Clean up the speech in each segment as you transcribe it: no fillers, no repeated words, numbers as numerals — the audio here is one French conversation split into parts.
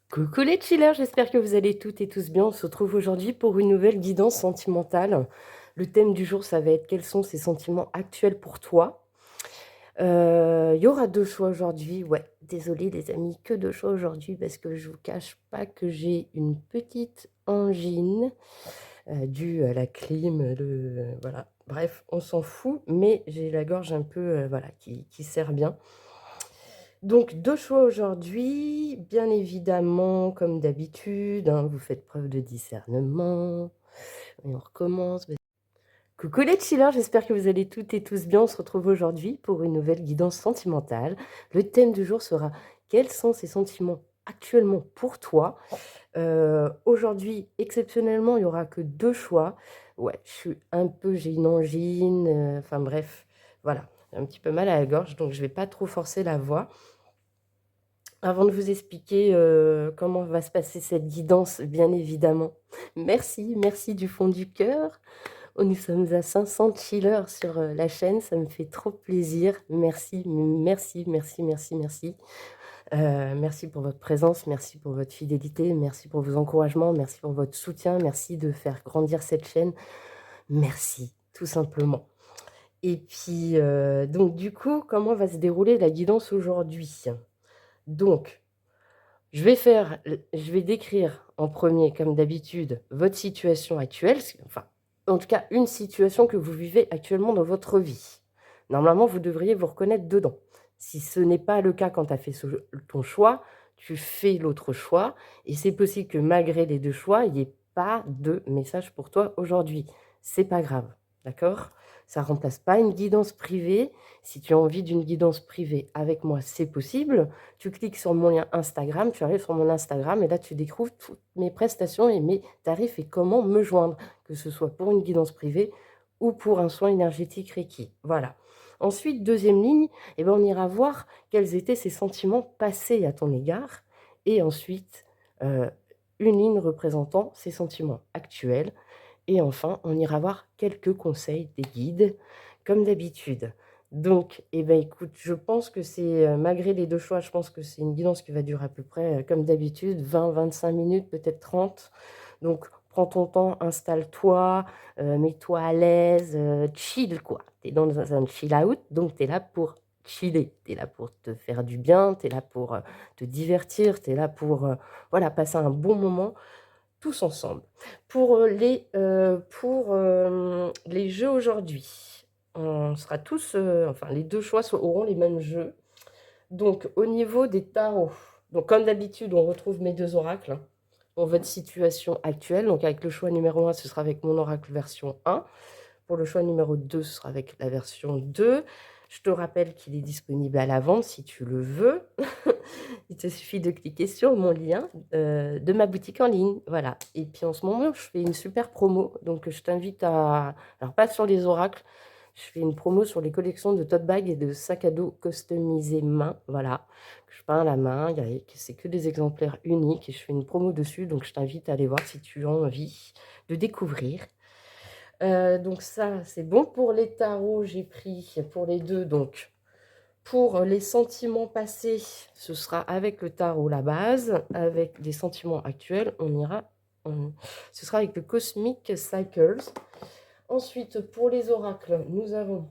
Coucou les chillers, j'espère que vous allez toutes et tous bien. On se retrouve aujourd'hui pour une nouvelle guidance sentimentale. Le thème du jour, ça va être quels sont ces sentiments actuels pour toi. Il y aura 2 choix aujourd'hui. Ouais, désolée les amis, que 2 choix aujourd'hui parce que je vous cache pas que j'ai une petite angine, due à la clim, voilà. Bref, on s'en fout, mais j'ai la gorge un peu, voilà, qui serre bien. Donc 2 choix aujourd'hui, bien évidemment, comme d'habitude, hein, vous faites preuve de discernement et on recommence. Coucou les chillers, j'espère que vous allez toutes et tous bien. On se retrouve aujourd'hui pour une nouvelle guidance sentimentale. Le thème du jour sera: quels sont ces sentiments actuellement pour toi? Aujourd'hui, exceptionnellement, il y aura que 2 choix. Ouais, j'ai une angine, enfin bref, voilà, j'ai un petit peu mal à la gorge, donc je vais pas trop forcer la voix. Avant de vous expliquer, comment va se passer cette guidance, bien évidemment, merci du fond du cœur. Oh, nous sommes à 500 chillers sur, la chaîne, ça me fait trop plaisir. Merci. Merci pour votre présence, merci pour votre fidélité, merci pour vos encouragements, merci pour votre soutien, merci de faire grandir cette chaîne. Merci, tout simplement. Et puis, donc du coup, comment va se dérouler la guidance aujourd'hui? Donc je vais décrire en premier, comme d'habitude, votre situation actuelle, enfin, en tout cas, une situation que vous vivez actuellement dans votre vie. Normalement, vous devriez vous reconnaître dedans. Si ce n'est pas le cas quand tu as fait ton choix, tu fais l'autre choix et c'est possible que malgré les 2 choix, il n'y ait pas de message pour toi aujourd'hui. C'est pas grave, d'accord? Ça remplace pas une guidance privée. Si tu as envie d'une guidance privée avec moi, c'est possible. Tu cliques sur mon lien Instagram, tu arrives sur mon Instagram et là, tu découvres toutes mes prestations et mes tarifs et comment me joindre, que ce soit pour une guidance privée ou pour un soin énergétique Reiki. Voilà. Ensuite, deuxième ligne, eh ben, on ira voir quels étaient ces sentiments passés à ton égard. Et ensuite, euh, une ligne représentant ces sentiments actuels. Et enfin, on ira voir quelques conseils des guides, comme d'habitude. Donc, eh ben, écoute, je pense que c'est, malgré les 2 choix, je pense que c'est une guidance qui va durer à peu près, comme d'habitude, 20-25 minutes, peut-être 30. Donc prends ton temps, installe-toi, mets-toi à l'aise, chill quoi. Tu es dans un chill out, donc tu es là pour chiller. Tu es là pour te faire du bien, tu es là pour, te divertir, tu es là pour, voilà, passer un bon moment tous ensemble. Les jeux aujourd'hui, on sera tous, enfin les 2 choix auront les mêmes jeux. Donc au niveau des tarots, donc comme d'habitude, on retrouve mes 2 oracles, hein, pour votre situation actuelle. Donc avec le choix numéro 1, ce sera avec mon oracle version 1. Pour le choix numéro 2, ce sera avec la version 2. Je te rappelle qu'il est disponible à la vente si tu le veux. Il te suffit de cliquer sur mon lien, de ma boutique en ligne, voilà. Et puis en ce moment, je fais une super promo, donc je t'invite à, alors pas sur les oracles, je fais une promo sur les collections de tote bags et de sacs à dos customisés main, voilà, que je peins à la main, c'est que des exemplaires uniques et je fais une promo dessus, donc je t'invite à aller voir si tu as envie de découvrir. Donc ça, c'est bon pour les tarots, j'ai pris pour les 2, donc pour les sentiments passés, ce sera avec le tarot la base, avec les sentiments actuels, ce sera avec le Cosmic Cycles. Ensuite, pour les oracles, nous avons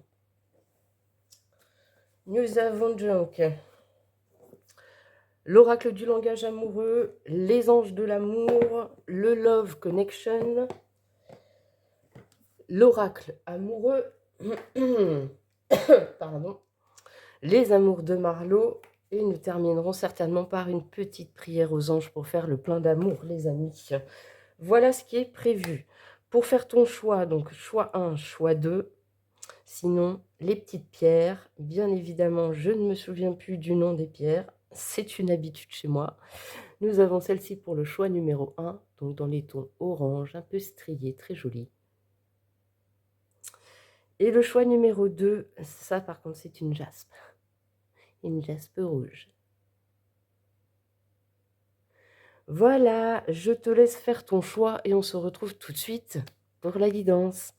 donc l'oracle du langage amoureux, les anges de l'amour, le Love Connection, l'oracle amoureux, pardon, les amours de Marlowe, et nous terminerons certainement par une petite prière aux anges pour faire le plein d'amour, les amis. Voilà ce qui est prévu. Pour faire ton choix, donc choix 1, choix 2, sinon les petites pierres, bien évidemment, je ne me souviens plus du nom des pierres, c'est une habitude chez moi. Nous avons celle-ci pour le choix numéro 1, donc dans les tons orange, un peu strié, très joli. Et le choix numéro 2, ça par contre c'est une jaspe rouge. Voilà, je te laisse faire ton choix et on se retrouve tout de suite pour la guidance.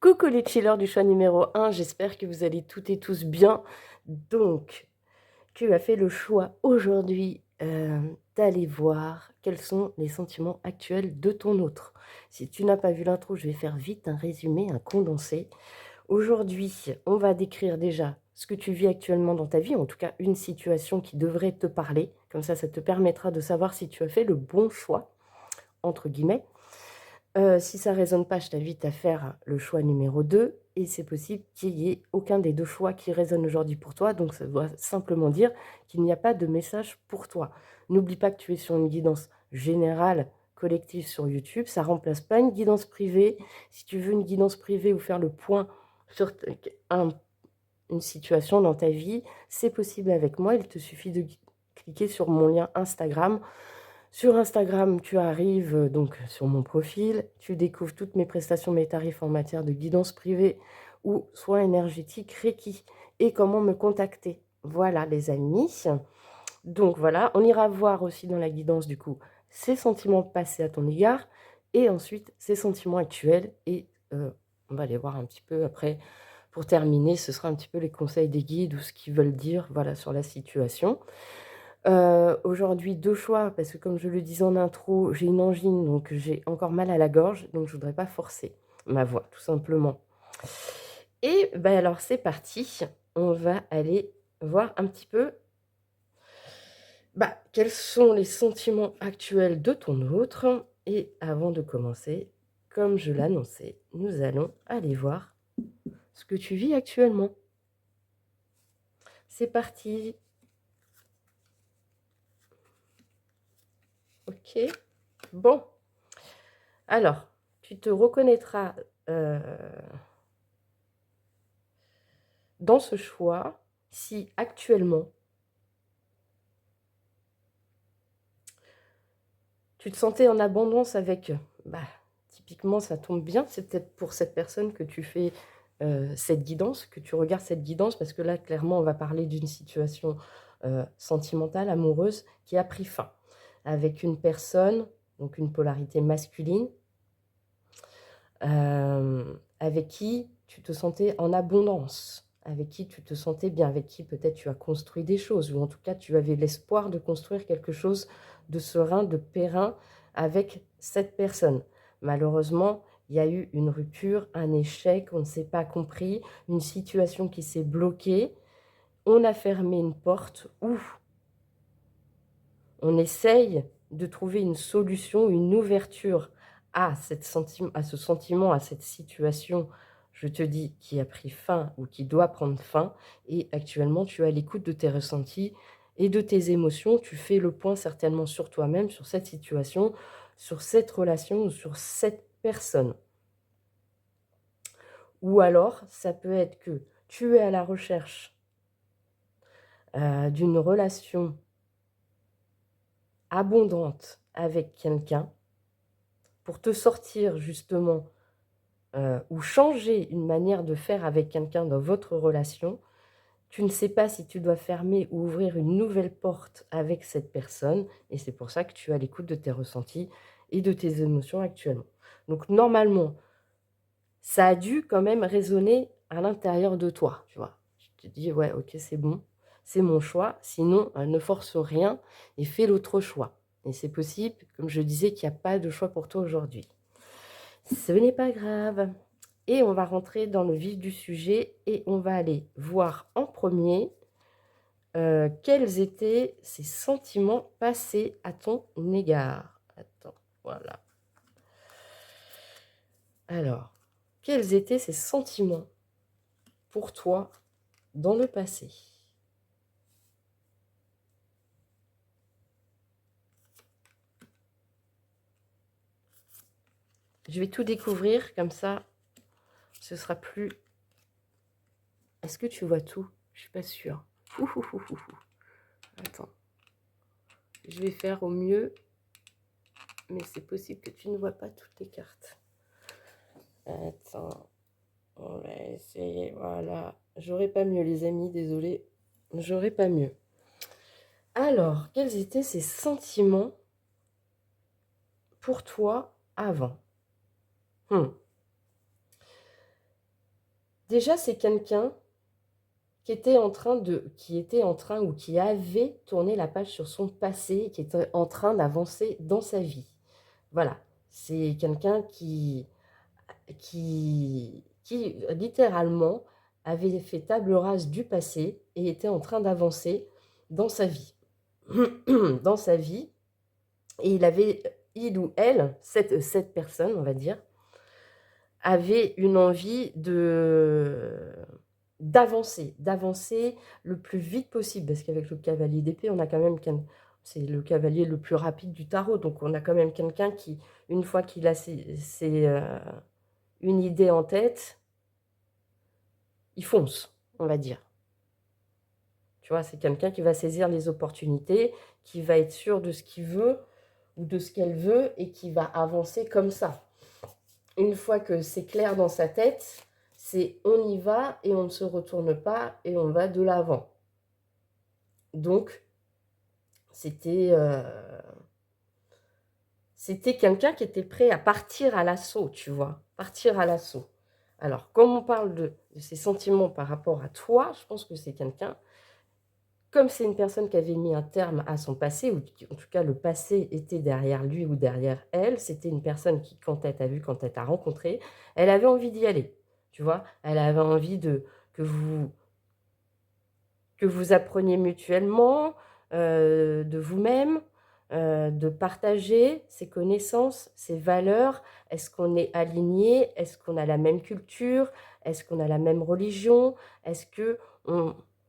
Coucou les chillers du choix numéro 1, j'espère que vous allez toutes et tous bien. Donc, tu as fait le choix aujourd'hui d'aller voir quels sont les sentiments actuels de ton autre. Si tu n'as pas vu l'intro, je vais faire vite un résumé, un condensé. Aujourd'hui, on va décrire déjà ce que tu vis actuellement dans ta vie, en tout cas une situation qui devrait te parler. Comme ça te permettra de savoir si tu as fait le bon choix, entre guillemets. Si ça ne résonne pas, je t'invite à faire le choix numéro 2 et c'est possible qu'il y ait aucun des 2 choix qui résonne aujourd'hui pour toi, donc ça doit simplement dire qu'il n'y a pas de message pour toi. N'oublie pas que tu es sur une guidance générale, collective sur YouTube, ça ne remplace pas une guidance privée. Si tu veux une guidance privée ou faire le point sur une situation dans ta vie, c'est possible avec moi, il te suffit de cliquer sur mon lien Instagram. Sur Instagram, tu arrives donc sur mon profil, tu découvres toutes mes prestations, mes tarifs en matière de guidance privée ou soins énergétiques Reiki et comment me contacter. Voilà les amis. Donc voilà, on ira voir aussi dans la guidance du coup ces sentiments passés à ton égard et ensuite ces sentiments actuels et on va les voir un petit peu après. Pour terminer, ce sera un petit peu les conseils des guides ou ce qu'ils veulent dire voilà, sur la situation. Aujourd'hui 2 choix parce que comme je le disais en intro, j'ai une angine donc j'ai encore mal à la gorge, donc je voudrais pas forcer ma voix tout simplement. Et bah, alors c'est parti, on va aller voir un petit peu, quels sont les sentiments actuels de ton autre et avant de commencer, comme je l'annonçais, nous allons aller voir ce que tu vis actuellement. C'est parti. OK. Bon. Alors, tu te reconnaîtras, dans ce choix si actuellement tu te sentais en abondance avec eux. Typiquement, ça tombe bien, c'est peut-être pour cette personne que tu fais, cette guidance, que tu regardes cette guidance parce que là, clairement, on va parler d'une situation, sentimentale, amoureuse qui a pris fin. Avec une personne, donc une polarité masculine, avec qui tu te sentais en abondance, avec qui tu te sentais bien, avec qui peut-être tu as construit des choses, ou en tout cas tu avais l'espoir de construire quelque chose de serein, de périn avec cette personne. Malheureusement, il y a eu une rupture, un échec, on ne s'est pas compris, une situation qui s'est bloquée, on a fermé une porte ou on essaye de trouver une solution, une ouverture à ce sentiment, à cette situation, je te dis, qui a pris fin ou qui doit prendre fin. Et actuellement, tu es à l'écoute de tes ressentis et de tes émotions. Tu fais le point certainement sur toi-même, sur cette situation, sur cette relation ou sur cette personne. Ou alors, ça peut être que tu es à la recherche d'une relation abondante avec quelqu'un pour te sortir justement ou changer une manière de faire avec quelqu'un dans votre relation. Tu ne sais pas si tu dois fermer ou ouvrir une nouvelle porte avec cette personne et c'est pour ça que tu es à l'écoute de tes ressentis et de tes émotions actuellement. Donc normalement, ça a dû quand même résonner à l'intérieur de toi, tu vois? Tu te dis: «Ouais, OK, c'est bon, c'est mon choix, sinon, ne force rien et fais l'autre choix» et c'est possible, comme je disais, qu'il y a pas de choix pour toi aujourd'hui. Ce n'est pas grave et on va rentrer dans le vif du sujet et on va aller voir en premier quels étaient ces sentiments passés à ton égard. Attends, voilà. Alors, quels étaient ces sentiments pour toi dans le passé? Je vais tout découvrir, comme ça, ce sera plus... Est-ce que tu vois tout? Je suis pas sûre. Ouh, ouh, ouh, ouh, ouh. Attends. Je vais faire au mieux, mais c'est possible que tu ne vois pas toutes les cartes. Attends. On va essayer, voilà. J'aurais pas mieux, les amis, désolé. J'aurais pas mieux. Alors, quels étaient ces sentiments pour toi avant? Déjà, c'est quelqu'un qui était en train ou qui avait tourné la page sur son passé, qui était en train d'avancer dans sa vie. Voilà, c'est quelqu'un qui littéralement avait fait table rase du passé et était en train d'avancer dans sa vie. Dans sa vie, et il ou elle, cette personne, on va dire, avait une envie d'avancer le plus vite possible, parce qu'avec le cavalier d'épée, on a quand même c'est le cavalier le plus rapide du tarot, donc on a quand même quelqu'un qui, une fois qu'il a une idée en tête, il fonce, on va dire. Tu vois, c'est quelqu'un qui va saisir les opportunités, qui va être sûr de ce qu'il veut ou de ce qu'elle veut et qui va avancer comme ça. Une fois que c'est clair dans sa tête, c'est on y va et on ne se retourne pas et on va de l'avant. Donc, c'était quelqu'un qui était prêt à partir à l'assaut, tu vois, partir à l'assaut. Alors, comme on parle de ses sentiments par rapport à toi, je pense que c'est quelqu'un, comme c'est une personne qui avait mis un terme à son passé, ou en tout cas le passé était derrière lui ou derrière elle, c'était une personne qui, quand elle t'a vu, quand elle t'a rencontré, elle avait envie d'y aller, tu vois, elle avait envie que vous, que vous appreniez mutuellement, de vous-même, de partager ses connaissances, ses valeurs. Est-ce qu'on est aligné? Est-ce qu'on a la même culture? Est-ce qu'on a la même religion? Est-ce que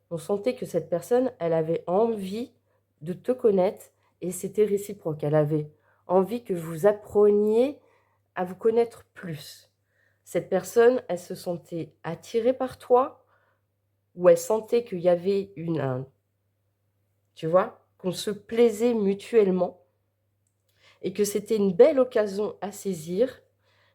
on sentait que cette personne, elle avait envie de te connaître et c'était réciproque. Elle avait envie que vous appreniez à vous connaître plus. Cette personne, elle se sentait attirée par toi, où elle sentait qu'il y avait tu vois, qu'on se plaisait mutuellement et que c'était une belle occasion à saisir,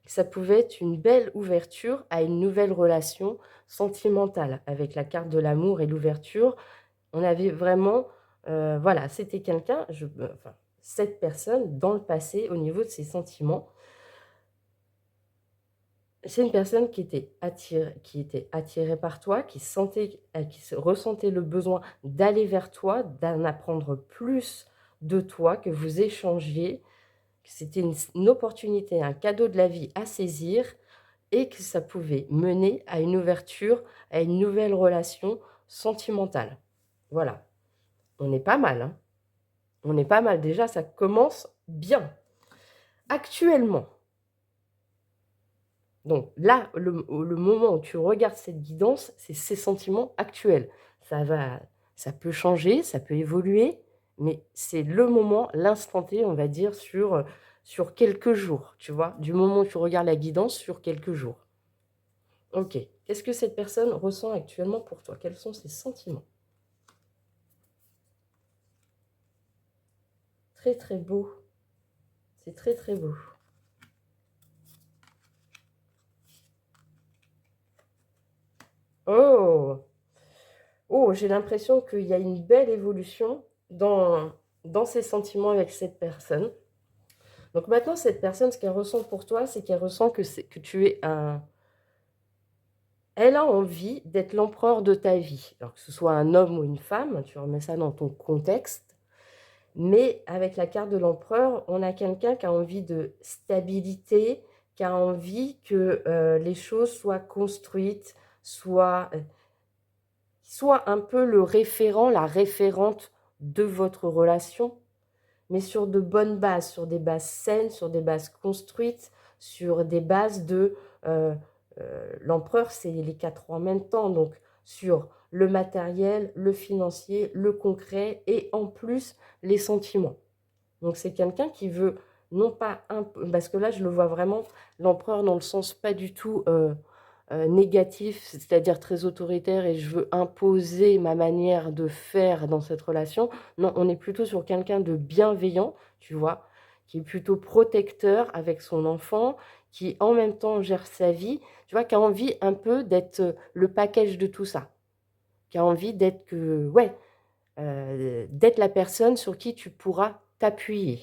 que ça pouvait être une belle ouverture à une nouvelle relation sentimentale. Avec la carte de l'amour et l'ouverture, on avait vraiment, voilà, c'était quelqu'un, enfin, cette personne dans le passé, au niveau de ses sentiments, c'est une personne qui était attirée par toi, qui ressentait le besoin d'aller vers toi, d'en apprendre plus de toi, que vous échangiez, que c'était une opportunité, un cadeau de la vie à saisir et que ça pouvait mener à une ouverture, à une nouvelle relation sentimentale. Voilà, on est pas mal, hein. On est pas mal, déjà ça commence bien. Actuellement, donc là, le moment où tu regardes cette guidance, c'est ses sentiments actuels. Ça peut changer, ça peut évoluer, mais c'est le moment, l'instant T, on va dire, sur quelques jours, tu vois? Du moment où tu regardes la guidance, sur quelques jours. OK. Qu'est-ce que cette personne ressent actuellement pour toi? Quels sont ses sentiments? Très, très beau. C'est très, très beau. Oh! Oh, j'ai l'impression qu'il y a une belle évolution dans ses sentiments avec cette personne. Donc maintenant, cette personne, ce qu'elle ressent pour toi, c'est qu'elle ressent que tu es un... Elle a envie d'être l'empereur de ta vie. Alors que ce soit un homme ou une femme, tu remets ça dans ton contexte. Mais avec la carte de l'empereur, on a quelqu'un qui a envie de stabilité, qui a envie que les choses soient construites, soit un peu le référent, la référente de votre relation, mais sur de bonnes bases, sur des bases saines, sur des bases construites, sur des bases de... l'empereur, c'est les quatre en même temps, donc sur le matériel, le financier, le concret et en plus les sentiments. Donc c'est quelqu'un qui veut non pas... parce que là, je le vois vraiment, l'empereur dans le sens pas du tout négatif, c'est-à-dire très autoritaire et je veux imposer ma manière de faire dans cette relation. Non, on est plutôt sur quelqu'un de bienveillant, tu vois, qui est plutôt protecteur avec son enfant, qui en même temps gère sa vie, tu vois, qui a envie un peu d'être le package de tout ça, qui a envie d'être la personne sur qui tu pourras t'appuyer.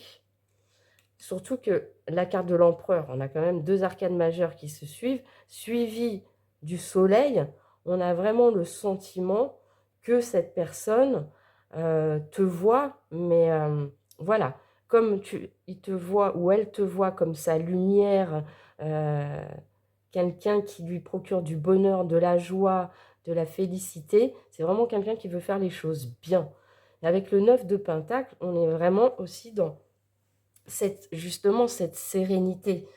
Surtout que la carte de l'empereur, on a quand même deux arcanes majeures qui se suivent, suivies du soleil, on a vraiment le sentiment que cette personne te voit, mais voilà, comme il te voit ou elle te voit comme sa lumière, euh, quelqu'un qui lui procure du bonheur, de la joie, de la félicité. C'est vraiment quelqu'un qui veut faire les choses bien. Et avec le 9 de Pentacle, on est vraiment aussi dans justement cette sérénité.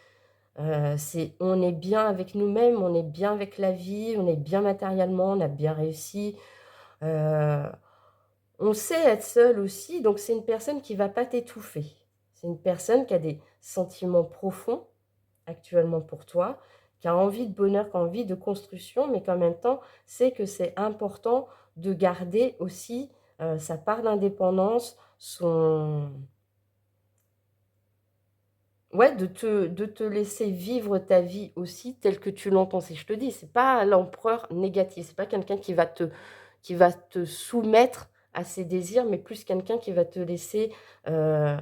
On est bien avec nous-mêmes, on est bien avec la vie, on est bien matériellement, on a bien réussi. Euh, on sait être seul aussi, donc c'est une personne qui ne va pas t'étouffer. C'est une personne qui a des sentiments profonds actuellement pour toi, qui a envie de bonheur, qui a envie de construction, mais qu'en même temps, c'est que c'est important de garder aussi sa part d'indépendance, Ouais, de te laisser vivre ta vie aussi telle que tu l'entends. Si je te dis, c'est pas l'empereur négatif, c'est pas quelqu'un qui va te soumettre à ses désirs, mais plus quelqu'un qui va te laisser euh,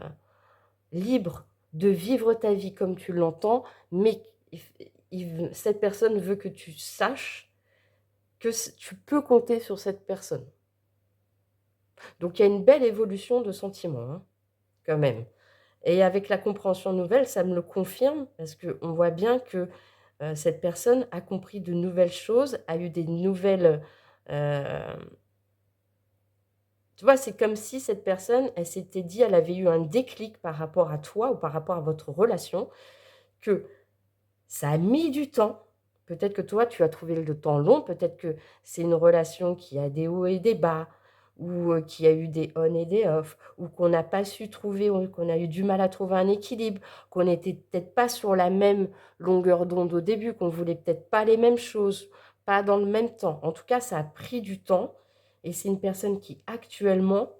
libre de vivre ta vie comme tu l'entends, mais cette personne veut que tu saches que tu peux compter sur cette personne. Donc il y a une belle évolution de sentiments, hein, quand même. Et avec la compréhension nouvelle, ça me le confirme, parce qu'on voit bien que cette personne a compris de nouvelles choses, a eu des nouvelles... euh, tu vois, c'est comme si cette personne, elle s'était dit, elle avait eu un déclic par rapport à toi ou par rapport à votre relation, que ça a mis du temps. Peut-être que toi, tu as trouvé le temps long, peut-être que c'est une relation qui a des hauts et des bas, ou qui a eu des on et des off, ou qu'on n'a pas su trouver, ou qu'on a eu du mal à trouver un équilibre, qu'on n'était peut-être pas sur la même longueur d'onde au début, qu'on voulait peut-être pas les mêmes choses, pas dans le même temps. En tout cas, ça a pris du temps, et c'est une personne qui actuellement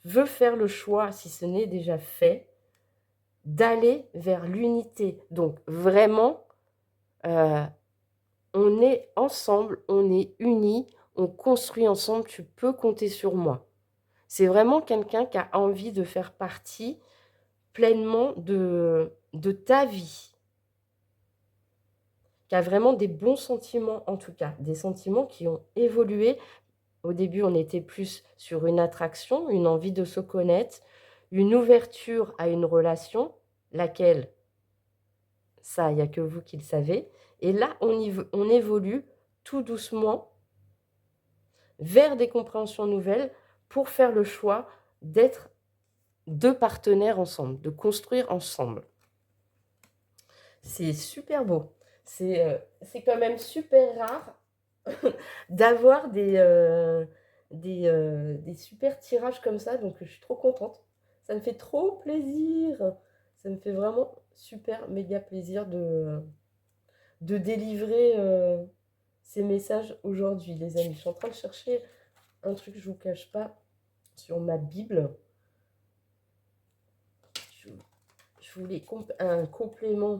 veut faire le choix, si ce n'est déjà fait, d'aller vers l'unité. Donc vraiment, euh, on est ensemble, on est unis, on construit ensemble, tu peux compter sur moi. C'est vraiment quelqu'un qui a envie de faire partie pleinement de ta vie, qui a vraiment des bons sentiments en tout cas, des sentiments qui ont évolué. Au début, on était plus sur une attraction, une envie de se connaître, une ouverture à une relation, laquelle, ça, il n'y a que vous qui le savez. Et là, on évolue tout doucement vers des compréhensions nouvelles pour faire le choix d'être deux partenaires ensemble, de construire ensemble. C'est super beau. C'est quand même super rare d'avoir des super tirages comme ça, donc je suis trop contente. Ça me fait trop plaisir. Ça me fait vraiment super méga plaisir de délivrer ces messages aujourd'hui, les amis. Je suis en train de chercher un truc, je ne vous cache pas, sur ma Bible. Je voulais un complément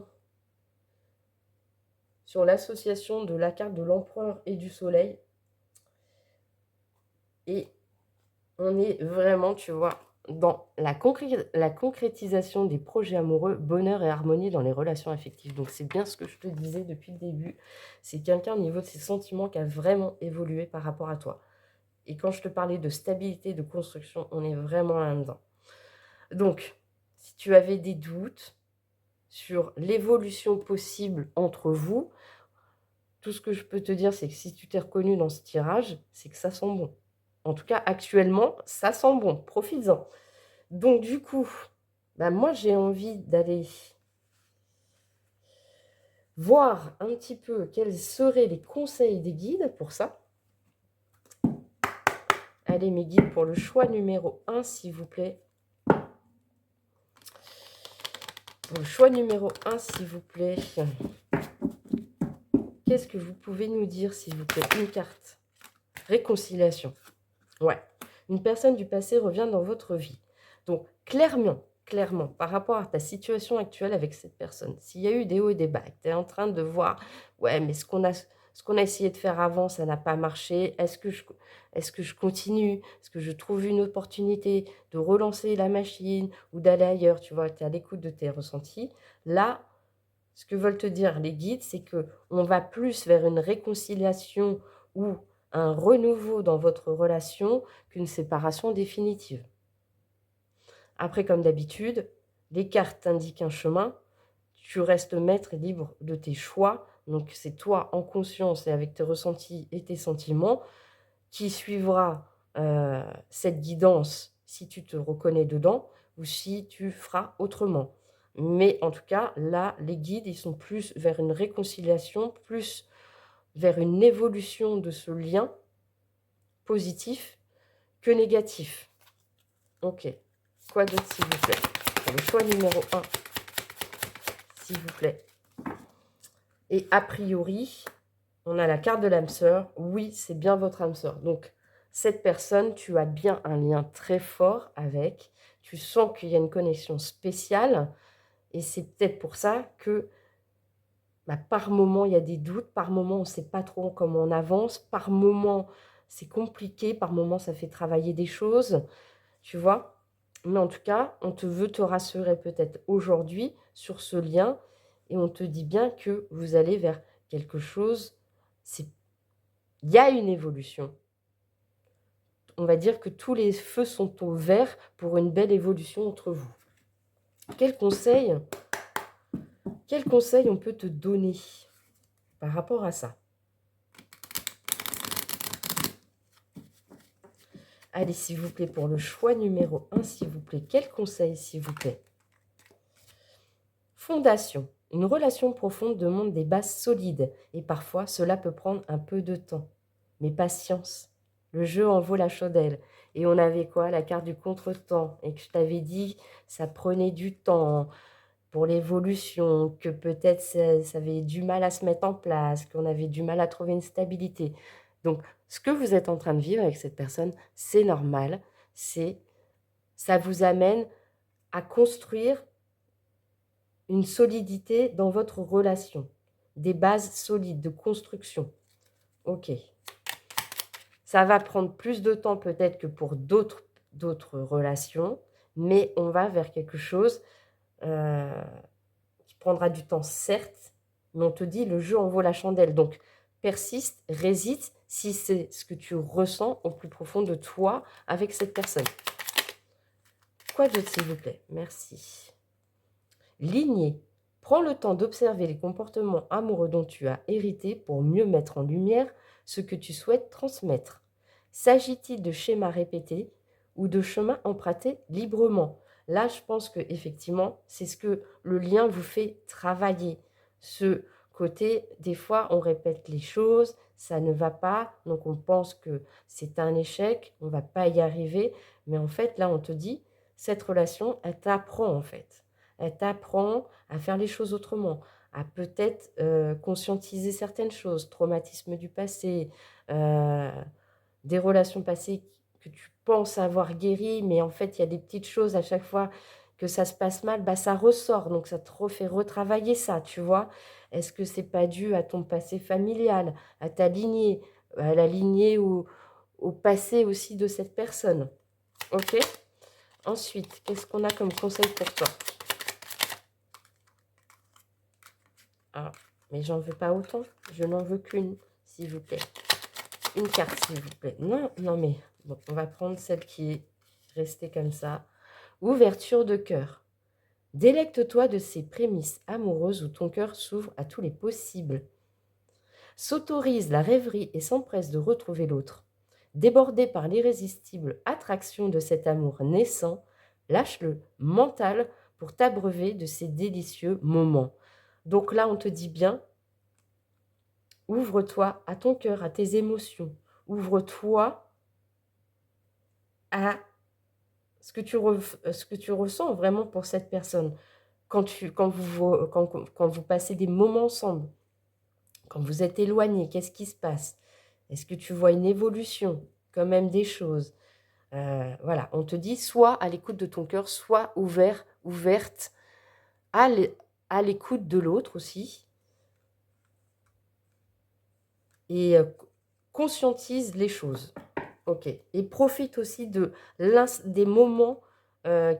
sur l'association de la carte de l'empereur et du soleil. Et on est vraiment, tu vois, dans la concrétisation des projets amoureux, bonheur et harmonie dans les relations affectives. Donc c'est bien ce que je te disais depuis le début. C'est quelqu'un au niveau de ses sentiments qui a vraiment évolué par rapport à toi. Et quand je te parlais de stabilité, de construction, on est vraiment là-dedans. Donc, si tu avais des doutes sur l'évolution possible entre vous, tout ce que je peux te dire, c'est que si tu t'es reconnu dans ce tirage, c'est que ça sent bon. En tout cas, actuellement, ça sent bon. Profites-en. Donc, du coup, moi, j'ai envie d'aller voir un petit peu quels seraient les conseils des guides pour ça. Allez, mes guides, pour le choix numéro 1, s'il vous plaît. Pour le choix numéro 1, s'il vous plaît. Qu'est-ce que vous pouvez nous dire, s'il vous plaît? Une carte. Réconciliation. Ouais. Une personne du passé revient dans votre vie. Donc, clairement, par rapport à ta situation actuelle avec cette personne, s'il y a eu des hauts et des bas, tu es en train de voir, ouais, mais ce qu'on a essayé de faire avant, ça n'a pas marché. Est-ce que je continue? Est-ce que je trouve une opportunité de relancer la machine ou d'aller ailleurs? Tu vois, tu es à l'écoute de tes ressentis. Là, Ce que veulent te dire les guides, c'est que on va plus vers une réconciliation ou un renouveau dans votre relation qu'une séparation définitive. Après, comme d'habitude, les cartes t'indiquent un chemin, tu restes maître et libre de tes choix, donc c'est toi en conscience et avec tes ressentis et tes sentiments qui suivra cette guidance si tu te reconnais dedans ou si tu feras autrement. Mais en tout cas, là, les guides, ils sont plus vers une réconciliation, plus vers une évolution de ce lien positif que négatif. Ok. Quoi d'autre, s'il vous plaît? Pour le choix numéro 1, s'il vous plaît. Et a priori, on a la carte de l'âme sœur. Oui, c'est bien votre âme sœur. Donc, cette personne, tu as bien un lien très fort avec. Tu sens qu'il y a une connexion spéciale. Et c'est peut-être pour ça que par moment, il y a des doutes. Par moment, on ne sait pas trop comment on avance. Par moment, c'est compliqué. Par moment, ça fait travailler des choses. Tu vois? Mais en tout cas, on te veut te rassurer peut-être aujourd'hui sur ce lien. Et on te dit bien que vous allez vers quelque chose. Il y a une évolution. On va dire que tous les feux sont au vert pour une belle évolution entre vous. Quel conseil on peut te donner par rapport à ça? Allez, s'il vous plaît, pour le choix numéro 1, s'il vous plaît, quel conseil, s'il vous plaît? Fondation. Une relation profonde demande des bases solides et parfois cela peut prendre un peu de temps. Mais patience, le jeu en vaut la chandelle. Et on avait quoi? La carte du contretemps. Et que je t'avais dit, ça prenait du temps pour l'évolution, que peut-être ça avait du mal à se mettre en place, qu'on avait du mal à trouver une stabilité. Donc, ce que vous êtes en train de vivre avec cette personne, c'est normal. Ça vous amène à construire une solidité dans votre relation, des bases solides de construction. Ok. Ça va prendre plus de temps peut-être que pour d'autres relations, mais on va vers quelque chose qui prendra du temps, certes, mais on te dit le jeu en vaut la chandelle. Donc, persiste, résiste si c'est ce que tu ressens au plus profond de toi avec cette personne. Quoi d'autre, s'il vous plaît? Merci. Lignée. Prends le temps d'observer les comportements amoureux dont tu as hérité pour mieux mettre en lumière ce que tu souhaites transmettre. S'agit-il de schémas répétés ou de chemins empruntés librement? Là, je pense que effectivement, c'est ce que le lien vous fait travailler. Ce côté, des fois, on répète les choses, ça ne va pas, donc on pense que c'est un échec, on ne va pas y arriver. Mais en fait, là, on te dit, cette relation, elle t'apprend en fait. Elle t'apprend à faire les choses autrement, à peut-être conscientiser certaines choses, traumatisme du passé, des relations passées que tu penses avoir guéries, mais en fait, il y a des petites choses à chaque fois que ça se passe mal, ça ressort, donc ça te refait retravailler ça, tu vois. Est-ce que c'est pas dû à ton passé familial, à ta lignée, à la lignée ou au passé aussi de cette personne? Ok. Ensuite, qu'est-ce qu'on a comme conseil pour toi? Ah, mais j'en veux pas autant. Je n'en veux qu'une, s'il vous plaît. Une carte, s'il vous plaît. Non, non, mais bon, on va prendre celle qui est restée comme ça. Ouverture de cœur. Délecte-toi de ces prémices amoureuses où ton cœur s'ouvre à tous les possibles. S'autorise la rêverie et s'empresse de retrouver l'autre. Débordé par l'irrésistible attraction de cet amour naissant, lâche le mental pour t'abreuver de ces délicieux moments. Donc là, on te dit bien, ouvre-toi à ton cœur, à tes émotions. Ouvre-toi à ce que tu ressens vraiment pour cette personne. Quand vous passez des moments ensemble, quand vous êtes éloignés, qu'est-ce qui se passe? Est-ce que tu vois une évolution, quand même des choses? Voilà, on te dit soit à l'écoute de ton cœur, soit ouverte à l'écoute de l'autre aussi. Et conscientise les choses. Ok. Et profite aussi des moments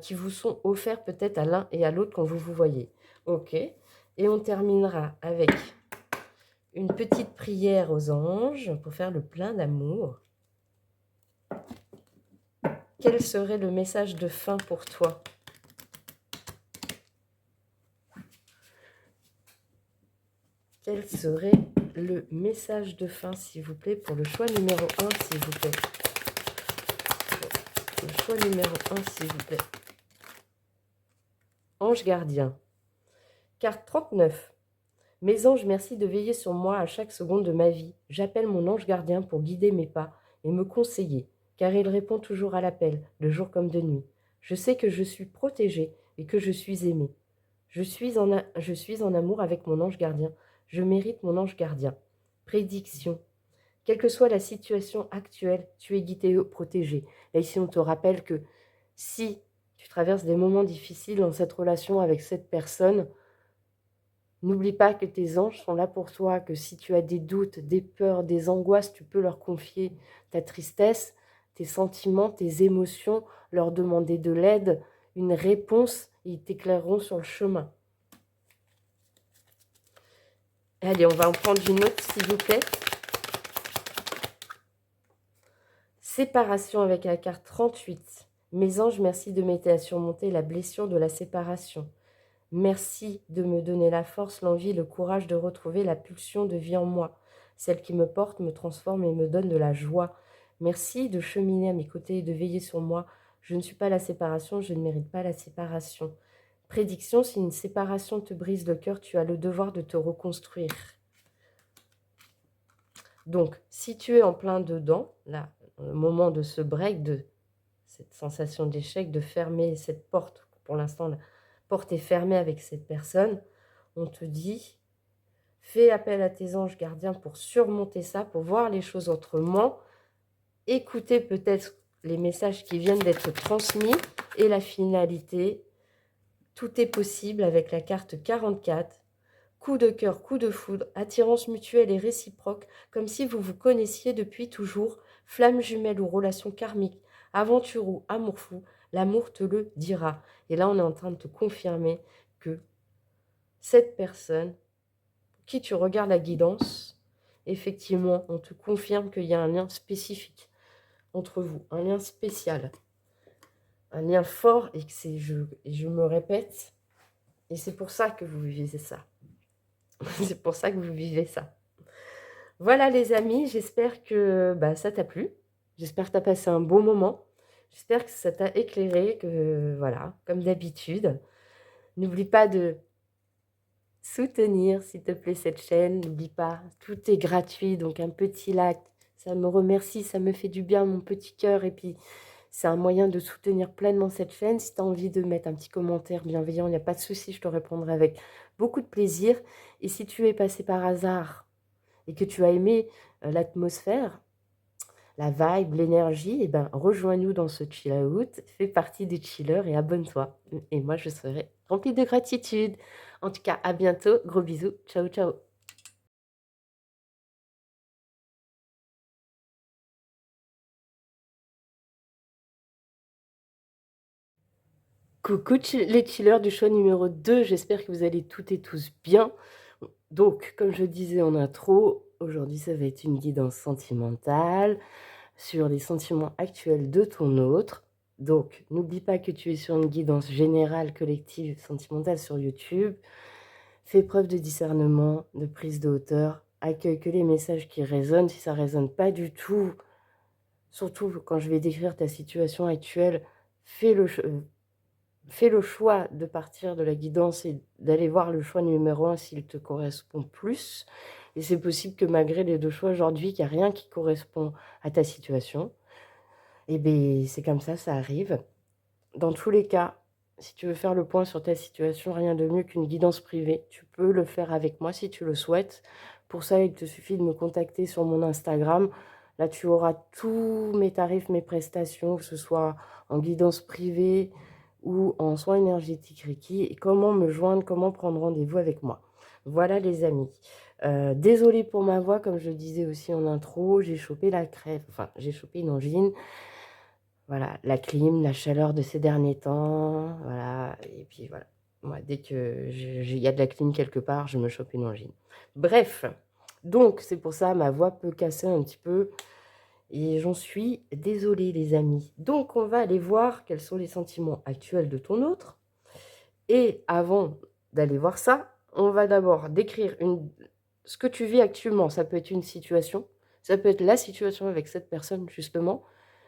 qui vous sont offerts peut-être à l'un et à l'autre quand vous vous voyez. Ok. Et on terminera avec une petite prière aux anges pour faire le plein d'amour. Quel serait le message de fin pour toi? Quel serait le message de fin, s'il vous plaît, pour le choix numéro 1, s'il vous plaît? Le choix numéro 1, s'il vous plaît. Ange gardien. Carte 39. Mes anges, merci de veiller sur moi à chaque seconde de ma vie. J'appelle mon ange gardien pour guider mes pas et me conseiller, car il répond toujours à l'appel, de jour comme de nuit. Je sais que je suis protégée et que je suis aimée. Je suis en amour avec mon ange gardien. Je mérite mon ange gardien. Prédiction. Quelle que soit la situation actuelle, tu es guidé et protégé. Là, ici, on te rappelle que si tu traverses des moments difficiles dans cette relation avec cette personne, n'oublie pas que tes anges sont là pour toi, que si tu as des doutes, des peurs, des angoisses, tu peux leur confier ta tristesse, tes sentiments, tes émotions, leur demander de l'aide, une réponse, et ils t'éclaireront sur le chemin. Allez, on va en prendre une autre, s'il vous plaît. Séparation avec la carte 38. Mes anges, merci de m'aider à surmonter la blessure de la séparation. Merci de me donner la force, l'envie, le courage de retrouver la pulsion de vie en moi, celle qui me porte, me transforme et me donne de la joie. Merci de cheminer à mes côtés et de veiller sur moi. Je ne suis pas la séparation, je ne mérite pas la séparation. Prédiction, si une séparation te brise le cœur, tu as le devoir de te reconstruire. Donc, si tu es en plein dedans, là, au moment de ce break, de cette sensation d'échec, de fermer cette porte, pour l'instant, la porte est fermée avec cette personne, on te dit, fais appel à tes anges gardiens pour surmonter ça, pour voir les choses autrement, écouter peut-être les messages qui viennent d'être transmis et la finalité. Tout est possible avec la carte 44. Coup de cœur, coup de foudre, attirance mutuelle et réciproque, comme si vous vous connaissiez depuis toujours, flamme jumelle ou relation karmique, aventure ou amour fou, l'amour te le dira. Et là, on est en train de te confirmer que cette personne, qui tu regardes la guidance, effectivement, on te confirme qu'il y a un lien spécifique entre vous, un lien spécial, un lien fort, et que je me répète, et c'est pour ça que vous vivez ça. C'est pour ça que vous vivez ça. Voilà les amis, j'espère que ça t'a plu. J'espère que tu as passé un bon moment. J'espère que ça t'a éclairé, que voilà, comme d'habitude. N'oublie pas de soutenir, s'il te plaît, cette chaîne. N'oublie pas, tout est gratuit, donc un petit like. Ça me remercie, ça me fait du bien, mon petit cœur. Et puis, c'est un moyen de soutenir pleinement cette chaîne. Si tu as envie de mettre un petit commentaire bienveillant, il n'y a pas de souci, je te répondrai avec beaucoup de plaisir. Et si tu es passé par hasard et que tu as aimé l'atmosphère, la vibe, l'énergie, eh ben, rejoins-nous dans ce chill out, fais partie des chillers et abonne-toi. Et moi, je serai remplie de gratitude. En tout cas, à bientôt. Gros bisous. Ciao, ciao. Coucou les chillers du choix numéro 2. J'espère que vous allez toutes et tous bien. Donc, comme je disais en intro, aujourd'hui, ça va être une guidance sentimentale sur les sentiments actuels de ton autre. Donc, n'oublie pas que tu es sur une guidance générale, collective, sentimentale sur YouTube. Fais preuve de discernement, de prise de hauteur. Accueille que les messages qui résonnent. Si ça ne résonne pas du tout, surtout quand je vais décrire ta situation actuelle, fais le choix de partir de la guidance et d'aller voir le choix numéro 1 s'il te correspond plus. Et c'est possible que malgré les deux choix aujourd'hui, qu'il n'y a rien qui correspond à ta situation. Et bien, c'est comme ça arrive. Dans tous les cas, si tu veux faire le point sur ta situation, rien de mieux qu'une guidance privée. Tu peux le faire avec moi si tu le souhaites. Pour ça, il te suffit de me contacter sur mon Instagram. Là, tu auras tous mes tarifs, mes prestations, que ce soit en guidance privée ou en soins énergétiques Reiki. Et comment me joindre, comment prendre rendez-vous avec moi. Voilà les amis. Désolée pour ma voix, comme je le disais aussi en intro, j'ai chopé la crève, enfin j'ai chopé une angine. Voilà, la clim, la chaleur de ces derniers temps, voilà, et puis voilà. Moi, dès que il y a de la clim quelque part, je me chope une angine. Bref, donc c'est pour ça ma voix peut casser un petit peu et j'en suis désolée les amis. Donc on va aller voir quels sont les sentiments actuels de ton autre et avant d'aller voir ça, on va d'abord décrire ce que tu vis actuellement. Ça peut être une situation, ça peut être la situation avec cette personne justement,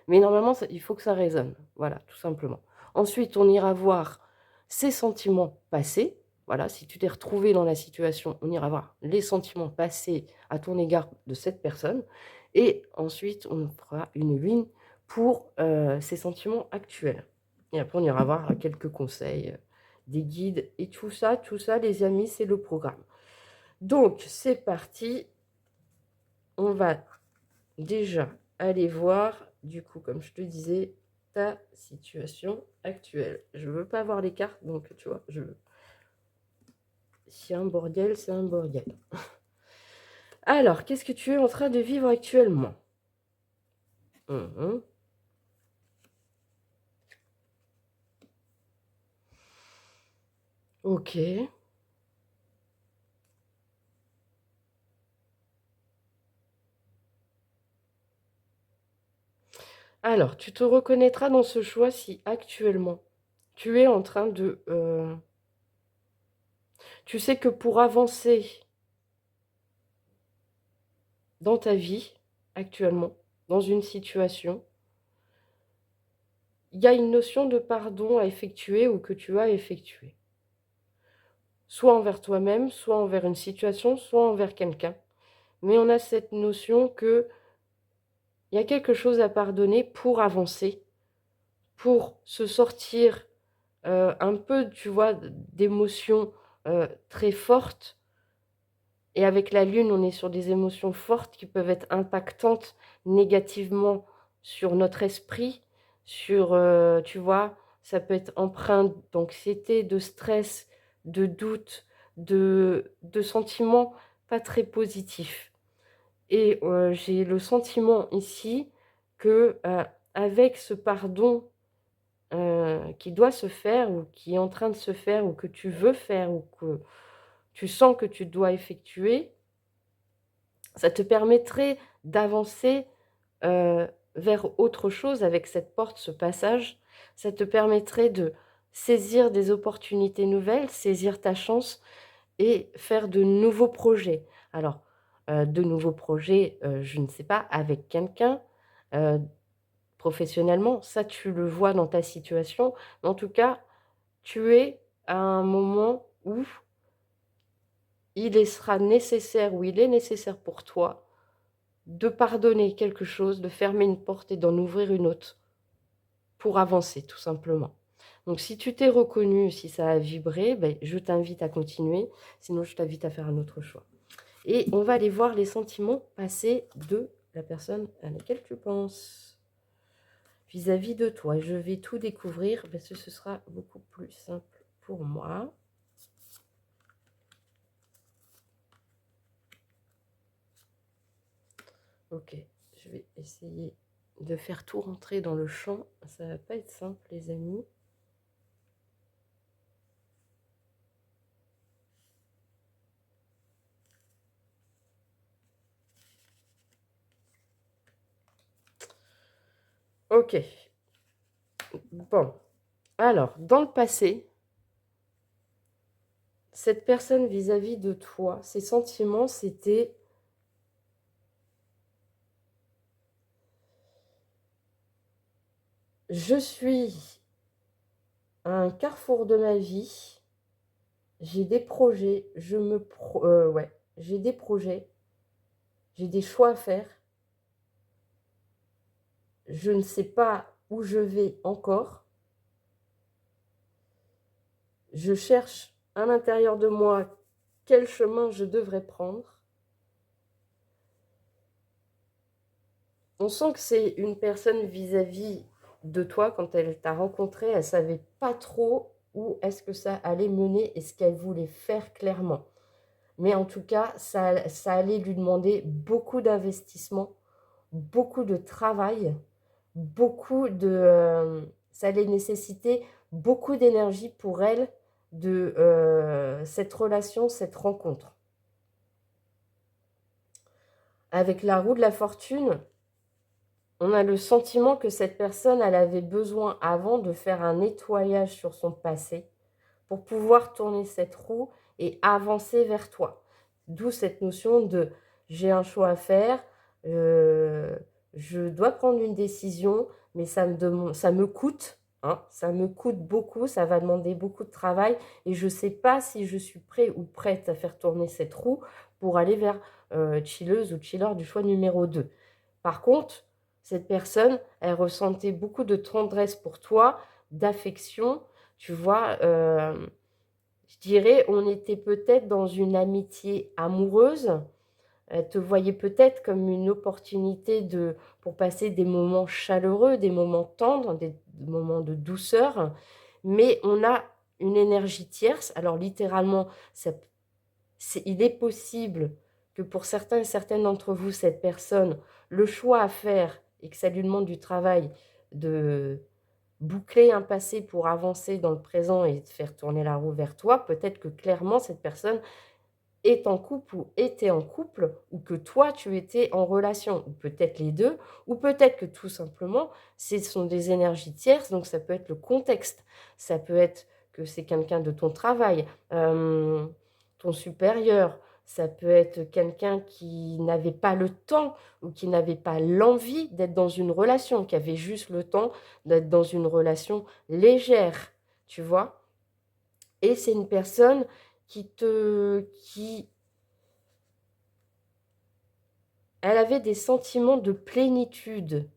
mais normalement il faut que ça résonne. Voilà, tout simplement. Ensuite, on ira voir ses sentiments passés. Voilà, si tu t'es retrouvé dans la situation, on ira voir les sentiments passés à ton égard de cette personne. Et ensuite, on fera une ligne pour ses sentiments actuels. Et après, on ira voir quelques conseils, des guides et tout ça, les amis, c'est le programme. Donc, c'est parti. On va déjà aller voir, du coup, comme je te disais, ta situation actuelle. Je veux pas voir les cartes, donc tu vois, s'il y a un bordel, c'est un bordel. Alors, qu'est-ce que tu es en train de vivre actuellement? Mhm. Ok. Alors, tu te reconnaîtras dans ce choix si actuellement tu es en train de... tu sais que pour avancer dans ta vie, actuellement, dans une situation, il y a une notion de pardon à effectuer ou que tu as effectué. Soit envers toi-même, soit envers une situation, soit envers quelqu'un. Mais on a cette notion que il y a quelque chose à pardonner pour avancer, pour se sortir un peu, tu vois, d'émotions très fortes. Et avec la lune, on est sur des émotions fortes qui peuvent être impactantes négativement sur notre esprit, sur, tu vois, ça peut être empreint d'anxiété, de stress, de doute, de sentiments pas très positifs. Et j'ai le sentiment ici que, avec ce pardon, qui doit se faire ou qui est en train de se faire ou que tu veux faire ou que tu sens que tu dois effectuer, ça te permettrait d'avancer, vers autre chose avec cette porte, ce passage. Ça te permettrait de saisir des opportunités nouvelles, saisir ta chance et faire de nouveaux projets. Alors, de nouveaux projets, je ne sais pas, avec quelqu'un, heu, professionnellement, ça tu le vois dans ta situation. Mais en tout cas, tu es à un moment où sera nécessaire, où il est nécessaire pour toi de pardonner quelque chose, de fermer une porte et d'en ouvrir une autre pour avancer tout simplement. Donc si tu t'es reconnu, si ça a vibré, beh, je t'invite à continuer, sinon je t'invite à faire un autre choix. Et on va aller voir les sentiments passés de la personne à laquelle tu penses vis-à-vis de toi. Je vais tout découvrir parce que ce sera beaucoup plus simple pour moi. Ok, je vais essayer de faire tout rentrer dans le champ. Ça va pas être simple, les amis. Ok, bon. Alors, dans le passé, cette personne vis-à-vis de toi, ses sentiments, c'était: je suis à un carrefour de ma vie, j'ai des projets, ouais, j'ai des projets, j'ai des choix à faire, je ne sais pas où je vais encore, je cherche à l'intérieur de moi quel chemin je devrais prendre. On sent que c'est une personne vis-à-vis de toi, quand elle t'a rencontré, elle ne savait pas trop où est-ce que ça allait mener et ce qu'elle voulait faire clairement. Mais en tout cas, ça allait lui demander beaucoup d'investissement, beaucoup de travail, ça allait nécessiter beaucoup d'énergie pour elle de cette relation, cette rencontre. Avec la roue de la fortune, on a le sentiment que cette personne, elle avait besoin avant de faire un nettoyage sur son passé pour pouvoir tourner cette roue et avancer vers toi. D'où cette notion de j'ai un choix à faire, je dois prendre une décision, mais ça me coûte, hein, ça me coûte beaucoup, ça va demander beaucoup de travail et je ne sais pas si je suis prêt ou prête à faire tourner cette roue pour aller vers chilleuse ou chiller du choix numéro 2. Par contre, cette personne, elle ressentait beaucoup de tendresse pour toi, d'affection, tu vois, je dirais, on était peut-être dans une amitié amoureuse. Elle te voyait peut-être comme une opportunité pour passer des moments chaleureux, des moments tendres, des moments de douceur. Mais on a une énergie tierce. Alors littéralement, il est possible que pour certains et certaines d'entre vous, cette personne, le choix à faire et que ça lui demande du travail de boucler un passé pour avancer dans le présent et faire tourner la roue vers toi, peut-être que clairement cette personne est en couple ou était en couple ou que toi tu étais en relation, ou peut-être les deux, ou peut-être que tout simplement ce sont des énergies tierces, donc ça peut être le contexte, ça peut être que c'est quelqu'un de ton travail, ton supérieur, ça peut être quelqu'un qui n'avait pas le temps ou qui n'avait pas l'envie d'être dans une relation, qui avait juste le temps d'être dans une relation légère, tu vois? Et c'est une personne qui elle avait des sentiments de plénitude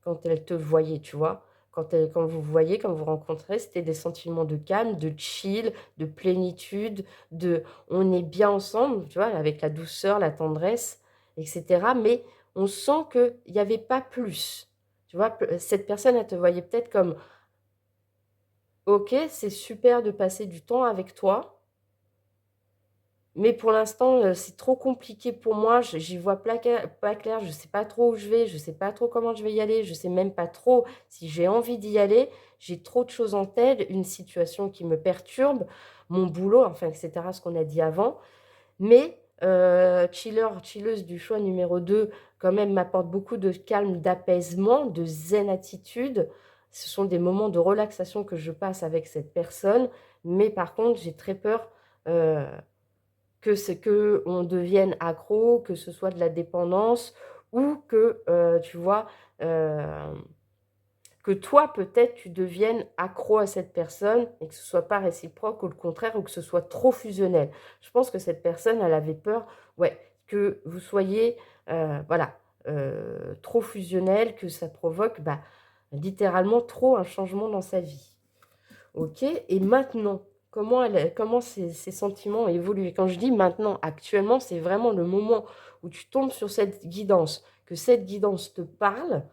quand elle te voyait, tu vois? Quand vous voyez, quand vous rencontrez, c'était des sentiments de calme, de chill, de plénitude, de on est bien ensemble, tu vois? Avec la douceur, la tendresse et cetera, mais on sent qu'il y avait pas plus, tu vois? Cette personne, elle te voyait peut-être comme: «OK, c'est super de passer du temps avec toi, mais pour l'instant, c'est trop compliqué pour moi, j'y vois pas clair, je sais pas trop où je vais, je sais pas trop comment je vais y aller, je sais même pas trop si j'ai envie d'y aller. J'ai trop de choses en tête, une situation qui me perturbe, mon boulot, enfin et cetera, ce qu'on a dit avant. Mais chilleuse du choix numéro 2, quand même m'apporte beaucoup de calme, d'apaisement, de zen attitude. Ce sont des moments de relaxation que je passe avec cette personne, mais par contre, j'ai très peur, heu que on devienne accro, que ce soit de la dépendance ou que, tu vois, hem, que toi peut-être tu deviennes accro à cette personne et que ce soit pas réciproque ou le contraire ou que ce soit trop fusionnel. Je pense que cette personne, elle avait peur, ouais, que vous soyez, voilà, trop fusionnel, que ça provoque, bah, littéralement trop un changement dans sa vie. OK, et maintenant, comment ces sentiments évoluent? Et quand je dis maintenant, actuellement, c'est vraiment le moment où tu tombes sur cette guidance, que cette guidance te parle,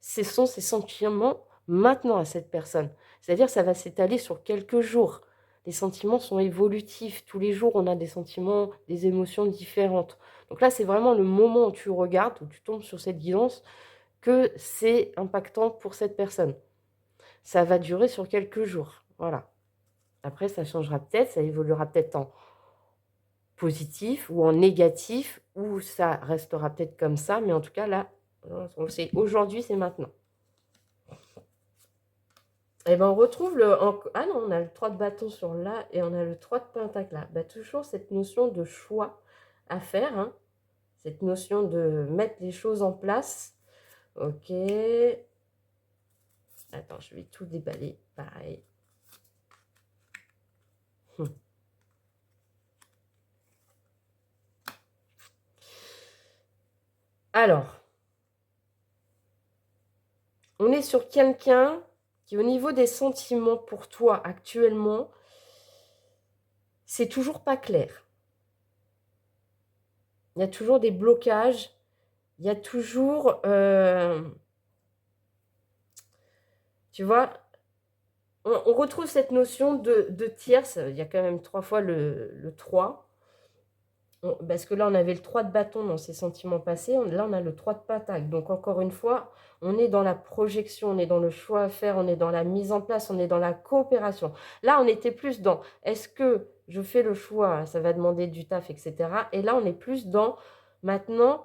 ce sont ces sentiments maintenant à cette personne. C'est-à-dire ça va s'étaler sur quelques jours. Les sentiments sont évolutifs. Tous les jours, on a des sentiments, des émotions différentes. Donc là, c'est vraiment le moment où tu regardes, où tu tombes sur cette guidance, que c'est impactant pour cette personne. Ça va durer sur quelques jours. Voilà. Après, ça changera peut-être, ça évoluera peut-être en positif ou en négatif, ou ça restera peut-être comme ça, mais en tout cas, là, c'est aujourd'hui, c'est maintenant. Et ben, on retrouve ah non, on a le 3 de bâton sur là et on a le 3 de pentacle là. Bah, toujours cette notion de choix à faire, hein, cette notion de mettre les choses en place. OK. Attends, je vais tout déballer, pareil. Alors, on est sur quelqu'un qui, au niveau des sentiments pour toi actuellement, c'est toujours pas clair. Il y a toujours des blocages, il y a toujours, tu vois, on retrouve cette notion de tierce, il y a quand même 3 fois le 3. Parce que là, on avait le 3 de bâton dans ses sentiments passés. Là, on a le 3 de pentacle. Donc, encore une fois, on est dans la projection, on est dans le choix à faire, on est dans la mise en place, on est dans la coopération. Là, on était plus dans, est-ce que je fais le choix, ça va demander du taf, etc. Et là, on est plus dans, maintenant,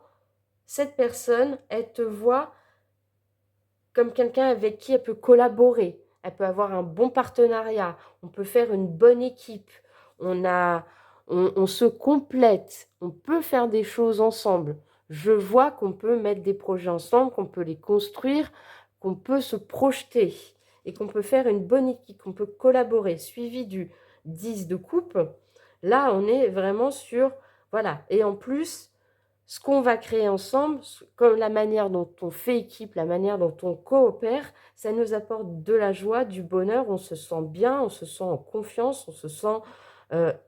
cette personne, elle te voit comme quelqu'un avec qui elle peut collaborer. Elle peut avoir un bon partenariat. On peut faire une bonne équipe. On se complète. On peut faire des choses ensemble. Je vois qu'on peut mettre des projets ensemble, qu'on peut les construire, qu'on peut se projeter et qu'on peut faire une bonne équipe, qu'on peut collaborer. Suivi du 10 de coupe, là, on est vraiment sur... Voilà. Et en plus, ce qu'on va créer ensemble, comme la manière dont on fait équipe, la manière dont on coopère, ça nous apporte de la joie, du bonheur, on se sent bien, on se sent en confiance, on se sent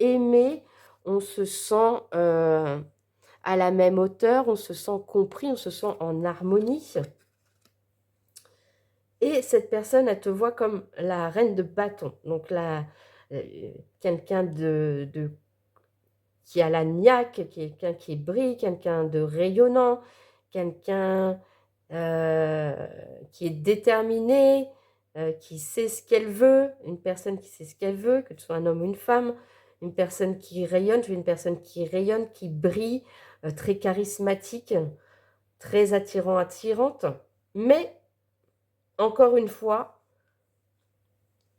aimé, on se sent à la même hauteur, on se sent compris, on se sent en harmonie. Et cette personne, elle te voit comme la reine de bâton, donc quelqu'un qui a la niaque, quelqu'un qui brille, quelqu'un de rayonnant, quelqu'un qui est déterminé, qui sait ce qu'elle veut, une personne qui sait ce qu'elle veut, que ce soit un homme ou une femme, une personne qui rayonne, une personne qui rayonne, qui brille, très charismatique, très attirante. Mais, encore une fois,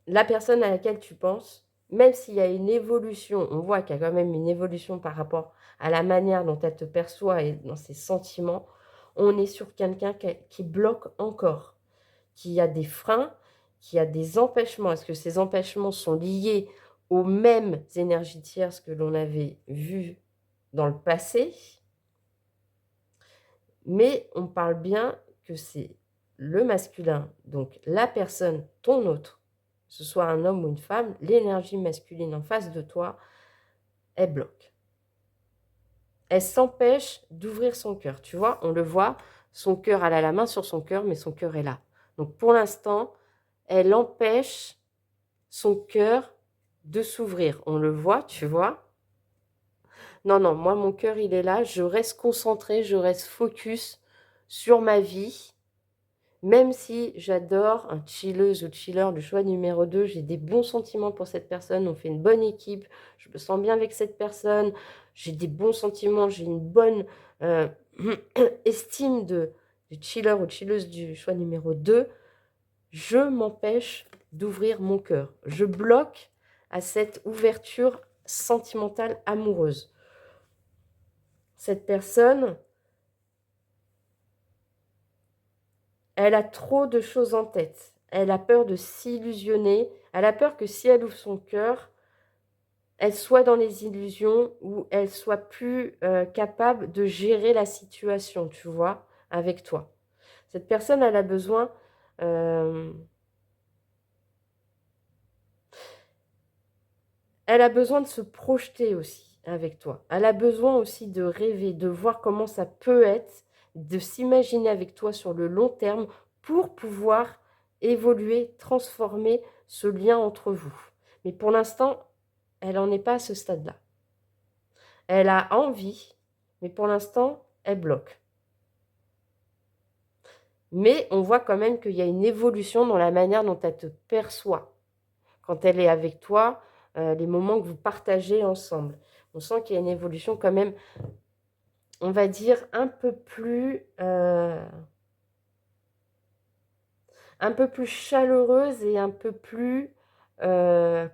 la personne à laquelle tu penses, même s'il y a une évolution, on voit qu'il y a quand même une évolution par rapport à la manière dont elle te perçoit et dans ses sentiments, on est sur quelqu'un qui bloque encore, qui a des freins, qui a des empêchements. Est-ce que ces empêchements sont liés aux mêmes énergies tierces que l'on avait vues dans le passé? Mais on parle bien que c'est le masculin, donc la personne, ton autre, que ce soit un homme ou une femme, l'énergie masculine en face de toi, elle bloque. Elle s'empêche d'ouvrir son cœur. Tu vois, on le voit, son cœur, elle a la main sur son cœur, mais son cœur est là. Donc pour l'instant, elle empêche son cœur de s'ouvrir. On le voit, tu vois. Non, non, moi, mon cœur, il est là. Je reste concentrée, je reste focus sur ma vie. Même si j'adore un chilleuse ou chiller du choix numéro 2, j'ai des bons sentiments pour cette personne, on fait une bonne équipe, je me sens bien avec cette personne, j'ai des bons sentiments, j'ai une bonne estime de chiller ou chilleuse du choix numéro 2, je m'empêche d'ouvrir mon cœur. Je bloque à cette ouverture sentimentale amoureuse. Cette personne, elle a trop de choses en tête. Elle a peur de s'illusionner. Elle a peur que si elle ouvre son cœur, elle soit dans les illusions ou elle soit plus capable de gérer la situation, tu vois, avec toi. Cette personne, elle a besoin... elle a besoin de se projeter aussi avec toi. Elle a besoin aussi de rêver, de voir comment ça peut être, de s'imaginer avec toi sur le long terme pour pouvoir évoluer, transformer ce lien entre vous. Mais pour l'instant, elle n'en est pas à ce stade-là. Elle a envie, mais pour l'instant, elle bloque. Mais on voit quand même qu'il y a une évolution dans la manière dont elle te perçoit. Quand elle est avec toi, les moments que vous partagez ensemble. On sent qu'il y a une évolution quand même, on va dire, un peu plus chaleureuse et un peu plus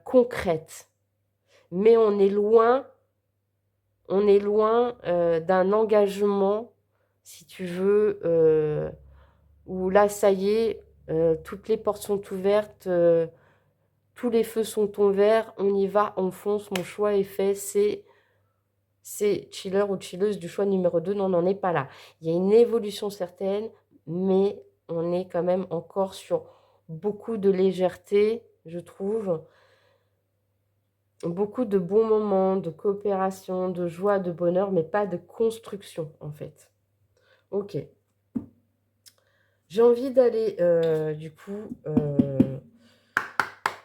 concrète. Mais on est loin d'un engagement, si tu veux, où là, ça y est, toutes les portes sont ouvertes, tous les feux sont ouverts, on y va, on fonce, mon choix est fait, c'est chiller ou chilleuse du choix numéro 2. Non, on n'en est pas là. Il y a une évolution certaine, mais on est quand même encore sur beaucoup de légèreté, je trouve. Beaucoup de bons moments, de coopération, de joie, de bonheur, mais pas de construction, en fait. Ok. J'ai envie d'aller, du coup,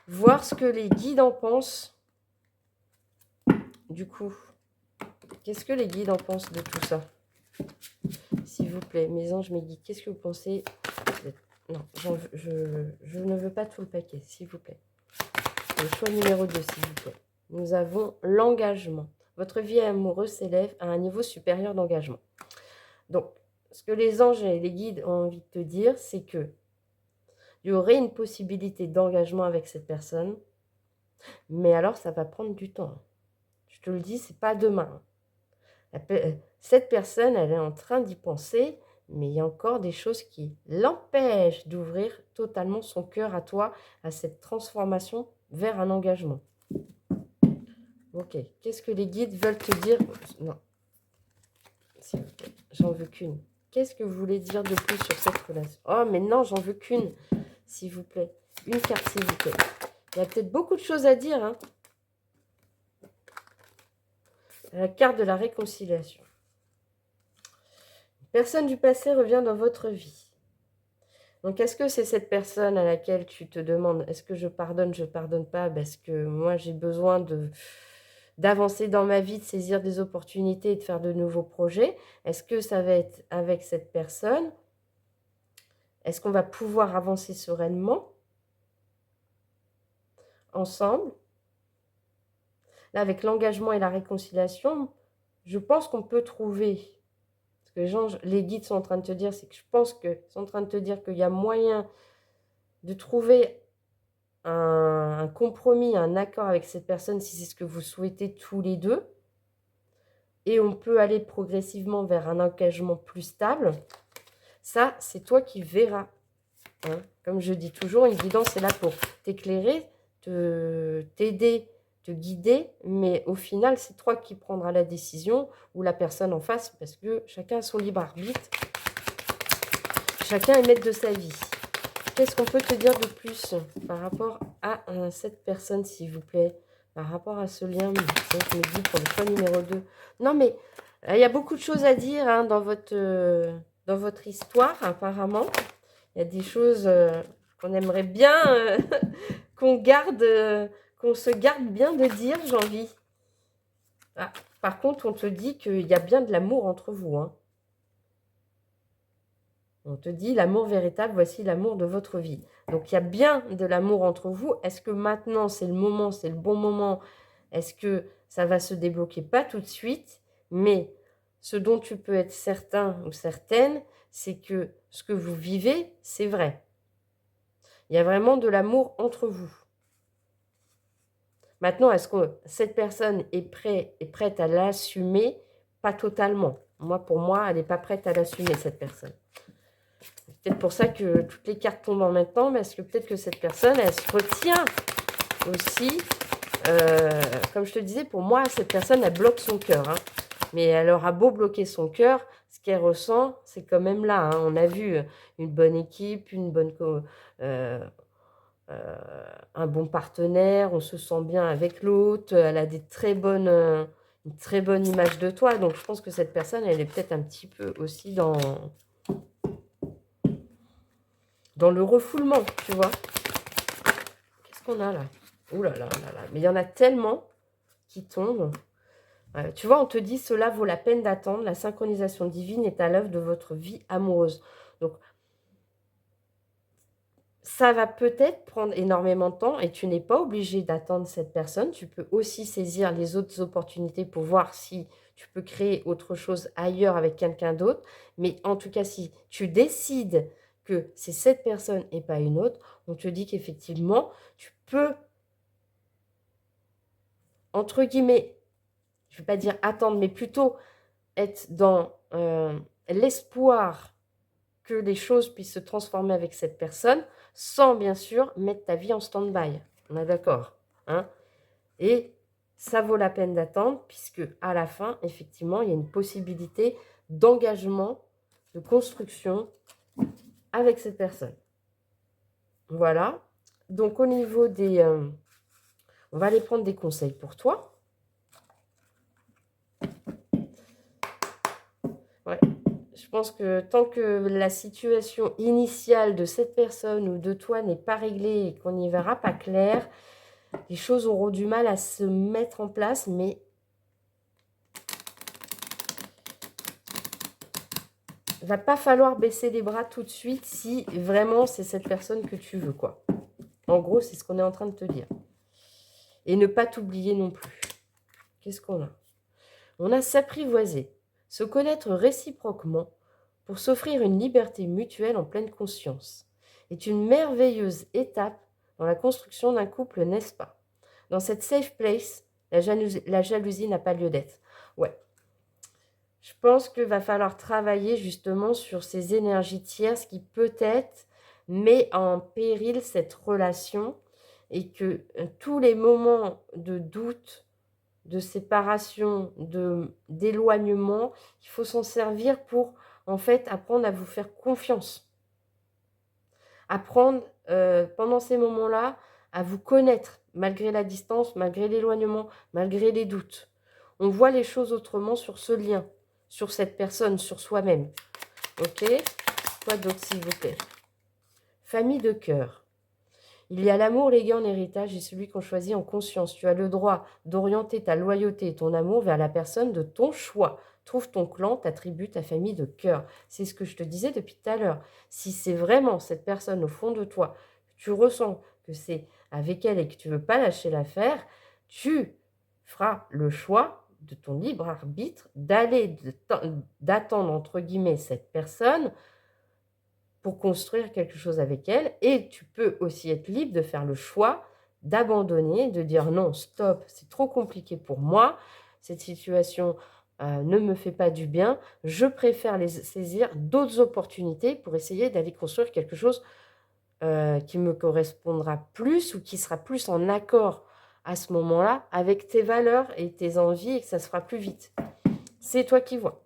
voir ce que les guides en pensent. Du coup, Qu'est-ce que les guides en pensent de tout ça? S'il vous plaît, mes anges, mes guides, qu'est-ce que vous pensez? Non, je ne veux pas tout le paquet, s'il vous plaît. Le choix numéro 2, s'il vous plaît. Nous avons l'engagement. Votre vie amoureuse s'élève à un niveau supérieur d'engagement. Donc, ce que les anges et les guides ont envie de te dire, c'est que il y aurait une possibilité d'engagement avec cette personne, mais alors ça va prendre du temps. Je te le dis, c'est pas demain. Cette personne, elle est en train d'y penser, mais il y a encore des choses qui l'empêchent d'ouvrir totalement son cœur à toi, à cette transformation vers un engagement. Ok, qu'est-ce que les guides veulent te dire? Non, s'il vous plaît, j'en veux qu'une. Qu'est-ce que vous voulez dire de plus sur cette relation? Oh, mais non, j'en veux qu'une, s'il vous plaît. Une carte, s'il vous plaît. Il y a peut-être beaucoup de choses à dire, hein. La carte de la réconciliation. Une personne du passé revient dans votre vie. Donc, est-ce que c'est cette personne à laquelle tu te demandes, est-ce que je pardonne pas, parce que moi, j'ai besoin d'avancer dans ma vie, de saisir des opportunités et de faire de nouveaux projets? Est-ce que ça va être avec cette personne? Est-ce qu'on va pouvoir avancer sereinement ensemble? Là, avec l'engagement et la réconciliation, je pense qu'on peut trouver. Ce que les guides sont en train de te dire, c'est que je pense qu'ils sont en train de te dire qu'il y a moyen de trouver un compromis, un accord avec cette personne si c'est ce que vous souhaitez tous les deux. Et on peut aller progressivement vers un engagement plus stable. Ça, c'est toi qui verras. Hein. Comme je dis toujours, une guidance est là pour t'éclairer, t'aider, te guider, mais au final, c'est toi qui prendras la décision ou la personne en face, parce que chacun a son libre arbitre. Chacun est maître de sa vie. Qu'est-ce qu'on peut te dire de plus par rapport à cette personne, s'il vous plaît? Par rapport à ce lien, je me dis pour le choix numéro 2. Non, mais il y a beaucoup de choses à dire hein, dans votre histoire, apparemment. Il y a des choses qu'on aimerait bien qu'on se garde bien de dire, j'ai envie. Ah, par contre, on te dit qu'il y a bien de l'amour entre vous. Hein. On te dit l'amour véritable, voici l'amour de votre vie. Donc, il y a bien de l'amour entre vous. Est-ce que maintenant, c'est le moment, c'est le bon moment? Est-ce que ça va se débloquer? Pas tout de suite, mais ce dont tu peux être certain ou certaine, c'est que ce que vous vivez, c'est vrai. Il y a vraiment de l'amour entre vous. Maintenant, est-ce que cette personne est prête à l'assumer? Pas totalement. Pour moi, elle n'est pas prête à l'assumer, cette personne. C'est peut-être pour ça que toutes les cartes tombent en même temps, parce que peut-être que cette personne, elle se retient aussi. Comme je te disais, pour moi, cette personne, elle bloque son cœur. Hein. Mais elle aura beau bloquer son cœur, ce qu'elle ressent, c'est quand même là. Hein. On a vu une bonne équipe, un bon partenaire, on se sent bien avec l'autre, elle a une très bonne image de toi. Donc, je pense que cette personne, elle est peut-être un petit peu aussi dans le refoulement, tu vois. Qu'est-ce qu'on a là? Ouh là là là là. Mais il y en a tellement qui tombent. Tu vois, on te dit, cela vaut la peine d'attendre. La synchronisation divine est à l'œuvre de votre vie amoureuse. Donc, ça va peut-être prendre énormément de temps et tu n'es pas obligé d'attendre cette personne. Tu peux aussi saisir les autres opportunités pour voir si tu peux créer autre chose ailleurs avec quelqu'un d'autre. Mais en tout cas, si tu décides que c'est cette personne et pas une autre, on te dit qu'effectivement, tu peux, entre guillemets, je ne vais pas dire attendre, mais plutôt être dans l'espoir que les choses puissent se transformer avec cette personne, sans bien sûr mettre ta vie en stand-by. On est d'accord, hein? Et ça vaut la peine d'attendre, puisque à la fin, effectivement, il y a une possibilité d'engagement, de construction avec cette personne. Voilà. Donc, au niveau des... on va aller prendre des conseils pour toi. Ouais. Je pense que tant que la situation initiale de cette personne ou de toi n'est pas réglée et qu'on n'y verra pas clair, les choses auront du mal à se mettre en place, mais Va pas falloir baisser les bras tout de suite si vraiment c'est cette personne que tu veux, quoi. En gros, c'est ce qu'on est en train de te dire. Et ne pas t'oublier non plus. Qu'est-ce qu'on a? On a s'apprivoiser, se connaître réciproquement pour s'offrir une liberté mutuelle en pleine conscience. Est une merveilleuse étape dans la construction d'un couple, n'est-ce pas? Dans cette safe place, la jalousie n'a pas lieu d'être. Ouais. Je pense qu'il va falloir travailler justement sur ces énergies tierces qui peut-être met en péril cette relation et que tous les moments de doute, de séparation, d'éloignement, il faut s'en servir pour en fait apprendre à vous faire confiance. Apprendre pendant ces moments-là à vous connaître malgré la distance, malgré l'éloignement, malgré les doutes. On voit les choses autrement sur ce lien, sur cette personne, sur soi-même. Ok? Quoi d'autre s'il vous plaît? Famille de cœur. Il y a l'amour légué en héritage et celui qu'on choisit en conscience. Tu as le droit d'orienter ta loyauté et ton amour vers la personne de ton choix. Trouve ton clan, ta tribu, ta famille de cœur. C'est ce que je te disais depuis tout à l'heure. Si c'est vraiment cette personne au fond de toi, que tu ressens que c'est avec elle et que tu ne veux pas lâcher l'affaire, tu feras le choix de ton libre arbitre d'attendre entre guillemets cette personne pour construire quelque chose avec elle. Et tu peux aussi être libre de faire le choix d'abandonner, de dire non, stop, c'est trop compliqué pour moi, cette situation ne me fait pas du bien, je préfère saisir d'autres opportunités pour essayer d'aller construire quelque chose qui me correspondra plus ou qui sera plus en accord à ce moment-là avec tes valeurs et tes envies et que ça se fera plus vite. C'est toi qui vois.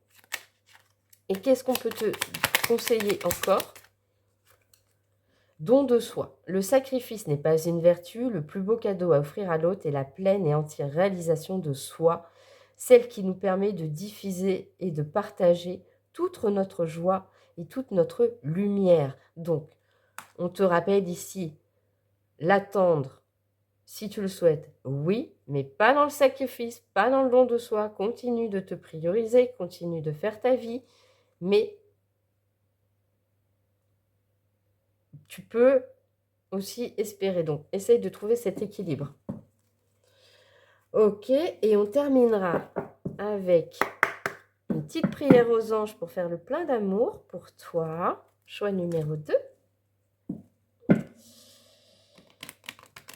Et qu'est-ce qu'on peut te conseiller encore? Don de soi. Le sacrifice n'est pas une vertu, le plus beau cadeau à offrir à l'autre est la pleine et entière réalisation de soi, celle qui nous permet de diffuser et de partager toute notre joie et toute notre lumière. Donc, on te rappelle ici, l'attendre, si tu le souhaites, oui, mais pas dans le sacrifice, pas dans le don de soi. Continue de te prioriser, continue de faire ta vie, mais tu peux aussi espérer. Donc, essaye de trouver cet équilibre. Ok, et on terminera avec une petite prière aux anges pour faire le plein d'amour pour toi. Choix numéro 2.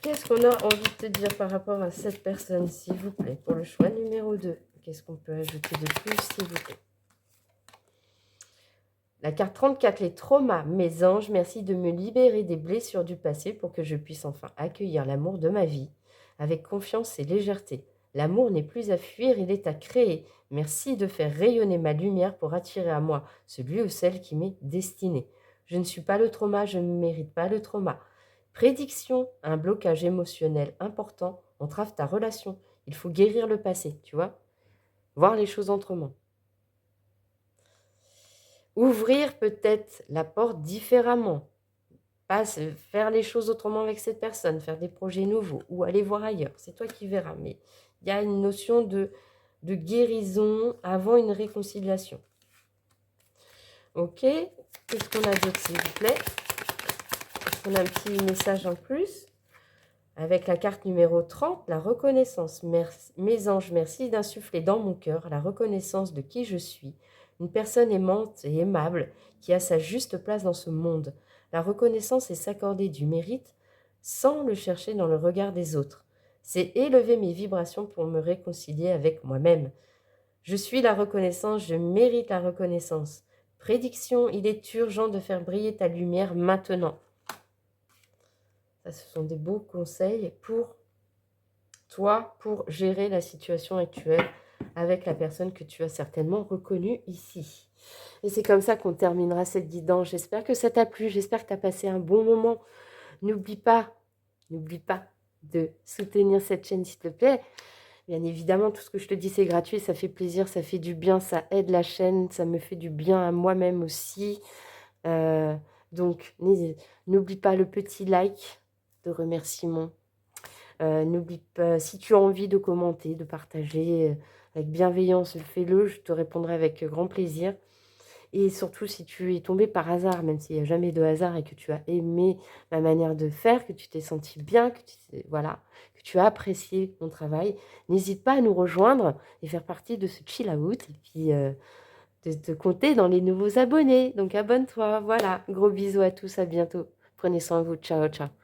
Qu'est-ce qu'on a envie de te dire par rapport à cette personne, s'il vous plaît, pour le choix numéro 2? Qu'est-ce qu'on peut ajouter de plus, s'il vous plaît? La carte 34, les traumas. Mes anges, merci de me libérer des blessures du passé pour que je puisse enfin accueillir l'amour de ma vie avec confiance et légèreté. L'amour n'est plus à fuir, il est à créer. Merci de faire rayonner ma lumière pour attirer à moi celui ou celle qui m'est destiné. Je ne suis pas le trauma, je ne mérite pas le trauma. Prédiction, un blocage émotionnel important entrave ta relation. Il faut guérir le passé, tu vois? Voir les choses autrement. Ouvrir peut-être la porte différemment. Pas faire les choses autrement avec cette personne, faire des projets nouveaux ou aller voir ailleurs. C'est toi qui verras. Mais il y a une notion de guérison avant une réconciliation. Ok. Qu'est-ce qu'on a d'autre, s'il vous plaît? Est-ce qu'on a un petit message en plus? Avec la carte numéro 30, la reconnaissance. Mes anges, merci d'insuffler dans mon cœur la reconnaissance de qui je suis. Une personne aimante et aimable qui a sa juste place dans ce monde. La reconnaissance est s'accorder du mérite sans le chercher dans le regard des autres. C'est élever mes vibrations pour me réconcilier avec moi-même. Je suis la reconnaissance, je mérite la reconnaissance. Prédiction, il est urgent de faire briller ta lumière maintenant. Ça, ce sont des beaux conseils pour toi, pour gérer la situation actuelle avec la personne que tu as certainement reconnue ici. Et c'est comme ça qu'on terminera cette guidance. J'espère que ça t'a plu, j'espère que tu as passé un bon moment. N'oublie pas de soutenir cette chaîne, s'il te plaît. Bien évidemment, tout ce que je te dis, c'est gratuit, ça fait plaisir, ça fait du bien, ça aide la chaîne, ça me fait du bien à moi-même aussi. Donc, n'oublie pas le petit like de remerciement. N'oublie pas, si tu as envie de commenter, de partager avec bienveillance, fais-le, je te répondrai avec grand plaisir. Et surtout, si tu es tombé par hasard, même s'il y a jamais de hasard et que tu as aimé ma manière de faire, que tu t'es senti bien, que tu t'es voilà, que tu as apprécié mon travail, n'hésite pas à nous rejoindre et faire partie de ce chill out et puis, de te compter dans les nouveaux abonnés. Donc abonne-toi, voilà. Gros bisous à tous, à bientôt. Prenez soin de vous. Ciao, ciao.